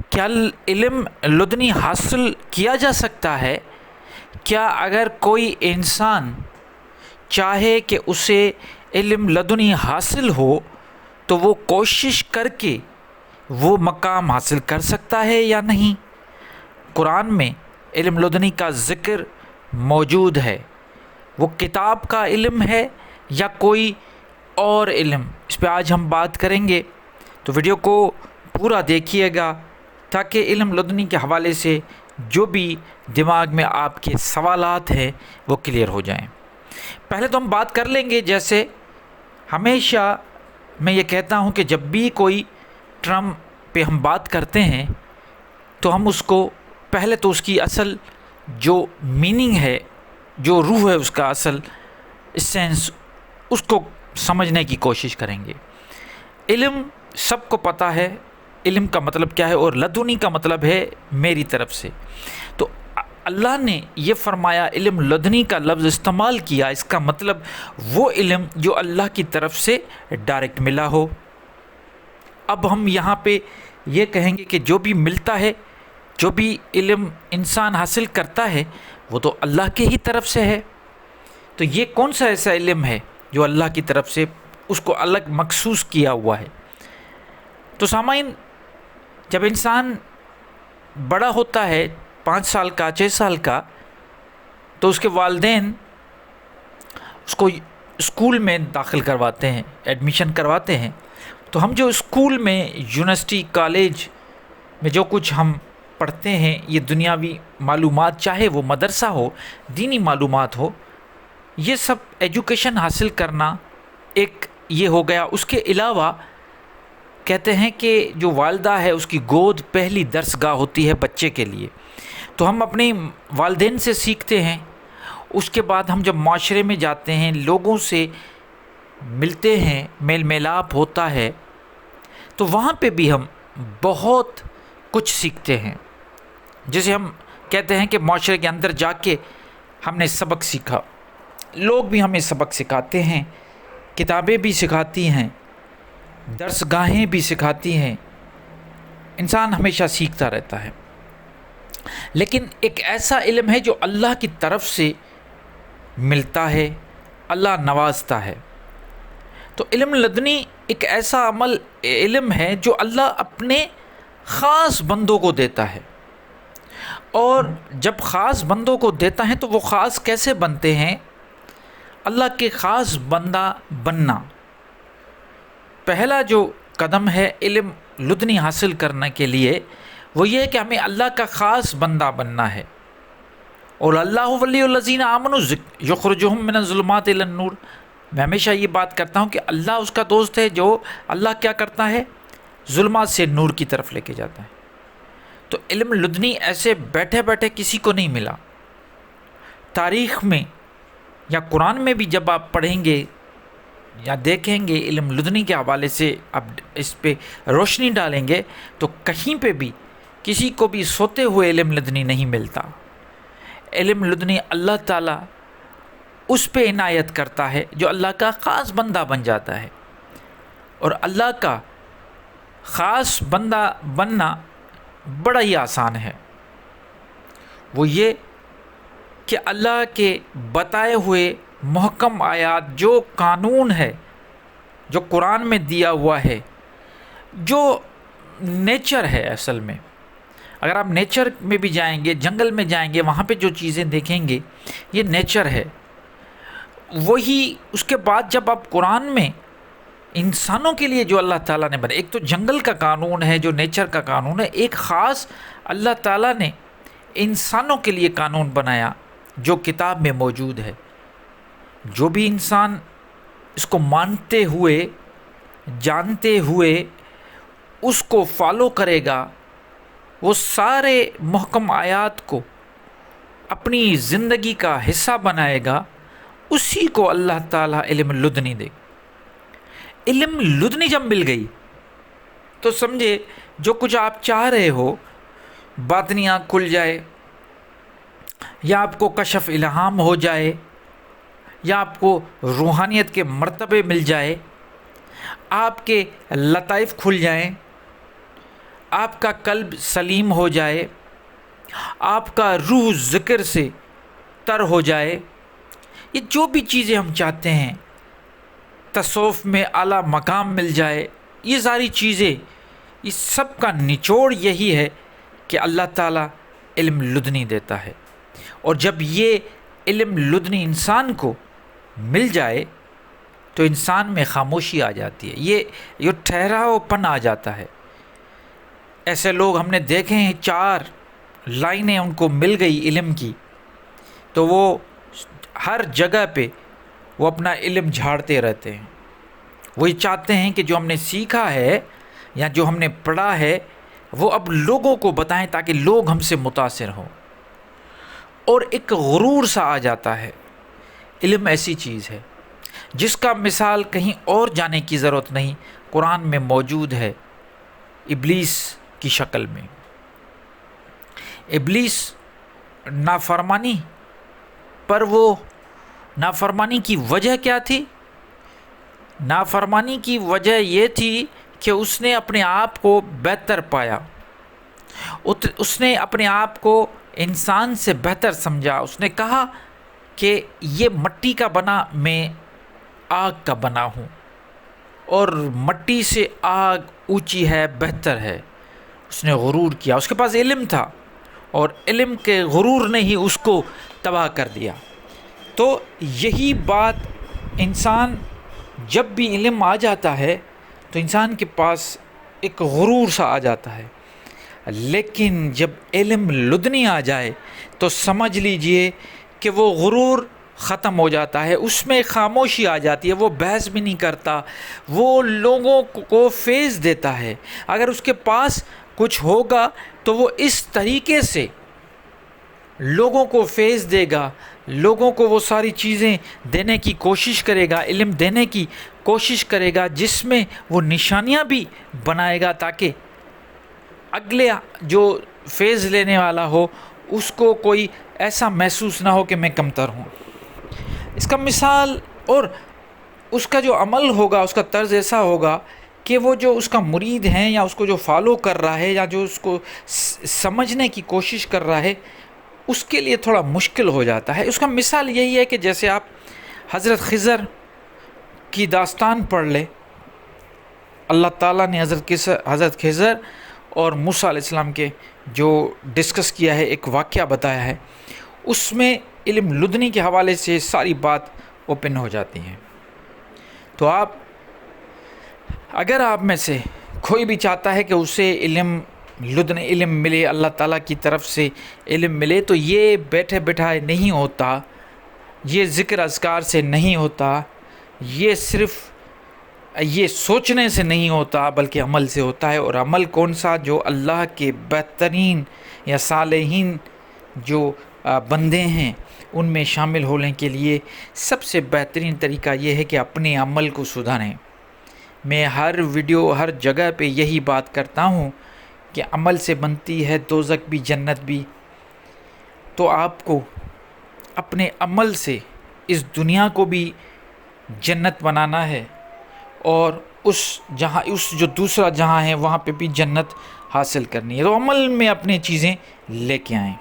کیا علم لدنی حاصل کیا جا سکتا ہے؟ کیا اگر کوئی انسان چاہے کہ اسے علم لدنی حاصل ہو تو وہ کوشش کر کے وہ مقام حاصل کر سکتا ہے یا نہیں؟ قرآن میں علم لدنی کا ذکر موجود ہے۔ وہ کتاب کا علم ہے یا کوئی اور علم، اس پہ آج ہم بات کریں گے، تو ویڈیو کو پورا دیکھیے گا تاکہ علم لدنی کے حوالے سے جو بھی دماغ میں آپ کے سوالات ہیں وہ کلیئر ہو جائیں۔ پہلے تو ہم بات کر لیں گے، جیسے ہمیشہ میں یہ کہتا ہوں کہ جب بھی کوئی ٹرم پہ ہم بات کرتے ہیں تو ہم اس کو پہلے تو اس کی اصل جو میننگ ہے، جو روح ہے، اس کا اصل سینس، اس کو سمجھنے کی کوشش کریں گے۔ علم سب کو پتہ ہے علم کا مطلب کیا ہے، اور لدنی کا مطلب ہے میری طرف سے۔ تو اللہ نے یہ فرمایا، علم لدنی کا لفظ استعمال کیا، اس کا مطلب وہ علم جو اللہ کی طرف سے ڈائریکٹ ملا ہو۔ اب ہم یہاں پہ یہ کہیں گے کہ جو بھی ملتا ہے، جو بھی علم انسان حاصل کرتا ہے، وہ تو اللہ کے ہی طرف سے ہے۔ تو یہ کون سا ایسا علم ہے جو اللہ کی طرف سے اس کو الگ مخصوص کیا ہوا ہے؟ تو سامعین، جب انسان بڑا ہوتا ہے، 5 سال کا، 6 سال کا، تو اس کے والدین اس کو اسکول میں داخل کرواتے ہیں، ایڈمیشن کرواتے ہیں۔ تو ہم جو اسکول میں، یونیورسٹی، کالج میں جو کچھ ہم پڑھتے ہیں، یہ دنیاوی معلومات، چاہے وہ مدرسہ ہو، دینی معلومات ہو، یہ سب ایجوکیشن حاصل کرنا ایک یہ ہو گیا۔ اس کے علاوہ کہتے ہیں کہ جو والدہ ہے اس کی گود پہلی درس گاہ ہوتی ہے بچے کے لیے۔ تو ہم اپنے والدین سے سیکھتے ہیں، اس کے بعد ہم جب معاشرے میں جاتے ہیں، لوگوں سے ملتے ہیں، میل میلاپ ہوتا ہے، تو وہاں پہ بھی ہم بہت کچھ سیکھتے ہیں۔ جیسے ہم کہتے ہیں کہ معاشرے کے اندر جا کے ہم نے سبق سیکھا، لوگ بھی ہمیں سبق سکھاتے ہیں، کتابیں بھی سکھاتی ہیں، درس گاہیں بھی سکھاتی ہیں، انسان ہمیشہ سیکھتا رہتا ہے۔ لیکن ایک ایسا علم ہے جو اللہ کی طرف سے ملتا ہے، اللہ نوازتا ہے۔ تو علم لدنی ایک ایسا علم ہے جو اللہ اپنے خاص بندوں کو دیتا ہے، اور جب خاص بندوں کو دیتا ہے تو وہ خاص کیسے بنتے ہیں؟ اللہ کے خاص بندہ بننا پہلا جو قدم ہے علم لدنی حاصل کرنے کے لیے، وہ یہ ہے کہ ہمیں اللہ کا خاص بندہ بننا ہے۔ اور اللہ ولی الذین آمنوا یخرجہم من الظلمات الی النور، میں ہمیشہ یہ بات کرتا ہوں کہ اللہ اس کا دوست ہے جو اللہ کیا کرتا ہے؟ ظلمات سے نور کی طرف لے کے جاتا ہے۔ تو علم لدنی ایسے بیٹھے بیٹھے کسی کو نہیں ملا۔ تاریخ میں یا قرآن میں بھی جب آپ پڑھیں گے یا دیکھیں گے علم لدنی کے حوالے سے، اب اس پہ روشنی ڈالیں گے، تو کہیں پہ بھی کسی کو بھی سوتے ہوئے علم لدنی نہیں ملتا۔ علم لدنی اللہ تعالیٰ اس پہ عنایت کرتا ہے جو اللہ کا خاص بندہ بن جاتا ہے۔ اور اللہ کا خاص بندہ بننا بڑا ہی آسان ہے۔ وہ یہ کہ اللہ کے بتائے ہوئے محکم آیات، جو قانون ہے جو قرآن میں دیا ہوا ہے، جو نیچر ہے، اصل میں اگر آپ نیچر میں بھی جائیں گے، جنگل میں جائیں گے، وہاں پہ جو چیزیں دیکھیں گے یہ نیچر ہے۔ وہی اس کے بعد جب آپ قرآن میں انسانوں کے لیے جو اللہ تعالیٰ نے بنایا، ایک تو جنگل کا قانون ہے جو نیچر کا قانون ہے، ایک خاص اللہ تعالیٰ نے انسانوں کے لیے قانون بنایا جو کتاب میں موجود ہے۔ جو بھی انسان اس کو مانتے ہوئے، جانتے ہوئے اس کو فالو کرے گا، وہ سارے محکم آیات کو اپنی زندگی کا حصہ بنائے گا، اسی کو اللہ تعالیٰ علم لدنی دے گا۔ علم لدنی جب مل گئی تو سمجھے جو کچھ آپ چاہ رہے ہو، باطنی آنکھ کھل جائے، یا آپ کو کشف الہام ہو جائے، یا آپ کو روحانیت کے مرتبے مل جائے، آپ کے لطائف کھل جائیں، آپ کا قلب سلیم ہو جائے، آپ کا روح ذکر سے تر ہو جائے، یہ جو بھی چیزیں ہم چاہتے ہیں، تصوف میں اعلیٰ مقام مل جائے، یہ ساری چیزیں، اس سب کا نچوڑ یہی ہے کہ اللہ تعالیٰ علم لدنی دیتا ہے۔ اور جب یہ علم لدنی انسان کو مل جائے تو انسان میں خاموشی آ جاتی ہے، یہ ٹھہراؤ پن آ جاتا ہے۔ ایسے لوگ ہم نے دیکھے ہیں، 4 لائنیں ان کو مل گئی علم کی تو وہ ہر جگہ پہ وہ اپنا علم جھاڑتے رہتے ہیں۔ وہ یہ چاہتے ہیں کہ جو ہم نے سیکھا ہے یا جو ہم نے پڑھا ہے وہ اب لوگوں کو بتائیں تاکہ لوگ ہم سے متاثر ہوں، اور ایک غرور سا آ جاتا ہے۔ علم ایسی چیز ہے جس کا مثال کہیں اور جانے کی ضرورت نہیں، قرآن میں موجود ہے، ابلیس کی شکل میں۔ ابلیس نافرمانی پر، وہ نافرمانی کی وجہ کیا تھی؟ نافرمانی کی وجہ یہ تھی کہ اس نے اپنے آپ کو بہتر پایا، اس نے اپنے آپ کو انسان سے بہتر سمجھا۔ اس نے کہا کہ یہ مٹی کا بنا، میں آگ کا بنا ہوں، اور مٹی سے آگ اونچی ہے، بہتر ہے۔ اس نے غرور کیا، اس کے پاس علم تھا اور علم کے غرور نے ہی اس کو تباہ کر دیا۔ تو یہی بات، انسان جب بھی علم آ جاتا ہے تو انسان کے پاس ایک غرور سا آ جاتا ہے، لیکن جب علم لدنی آ جائے تو سمجھ لیجئے کہ وہ غرور ختم ہو جاتا ہے، اس میں خاموشی آ جاتی ہے، وہ بحث بھی نہیں کرتا، وہ لوگوں کو فیض دیتا ہے۔ اگر اس کے پاس کچھ ہوگا تو وہ اس طریقے سے لوگوں کو فیض دے گا، لوگوں کو وہ ساری چیزیں دینے کی کوشش کرے گا، علم دینے کی کوشش کرے گا جس میں وہ نشانیاں بھی بنائے گا تاکہ اگلے جو فیض لینے والا ہو اس کو کوئی ایسا محسوس نہ ہو کہ میں کمتر ہوں۔ اس کا مثال، اور اس کا جو عمل ہوگا، اس کا طرز ایسا ہوگا کہ وہ جو اس کا مرید ہیں یا اس کو جو فالو کر رہا ہے یا جو اس کو سمجھنے کی کوشش کر رہا ہے اس کے لیے تھوڑا مشکل ہو جاتا ہے۔ اس کا مثال یہی ہے کہ جیسے آپ حضرت خضر کی داستان پڑھ لیں، اللہ تعالیٰ نے حضرت خضر اور موسیٰ علیہ السلام کے جو ڈسکس کیا ہے، ایک واقعہ بتایا ہے، اس میں علم لدنی کے حوالے سے ساری بات اوپن ہو جاتی ہے۔ تو اگر آپ میں سے کوئی بھی چاہتا ہے کہ اسے علم ملے، اللہ تعالیٰ کی طرف سے علم ملے، تو یہ بیٹھے بٹھائے نہیں ہوتا، یہ ذکر اذکار سے نہیں ہوتا، یہ صرف یہ سوچنے سے نہیں ہوتا، بلکہ عمل سے ہوتا ہے۔ اور عمل کون سا؟ جو اللہ کے بہترین یا صالحین جو بندے ہیں ان میں شامل ہونے کے لیے سب سے بہترین طریقہ یہ ہے کہ اپنے عمل کو سدھاریں۔ میں ہر ویڈیو، ہر جگہ پہ یہی بات کرتا ہوں کہ عمل سے بنتی ہے دوزخ بھی، جنت بھی۔ تو آپ کو اپنے عمل سے اس دنیا کو بھی جنت بنانا ہے، اور اس جو دوسرا جہاں ہے وہاں پہ بھی جنت حاصل کرنی ہے۔ تو عمل میں اپنی چیزیں لے کے آئیں۔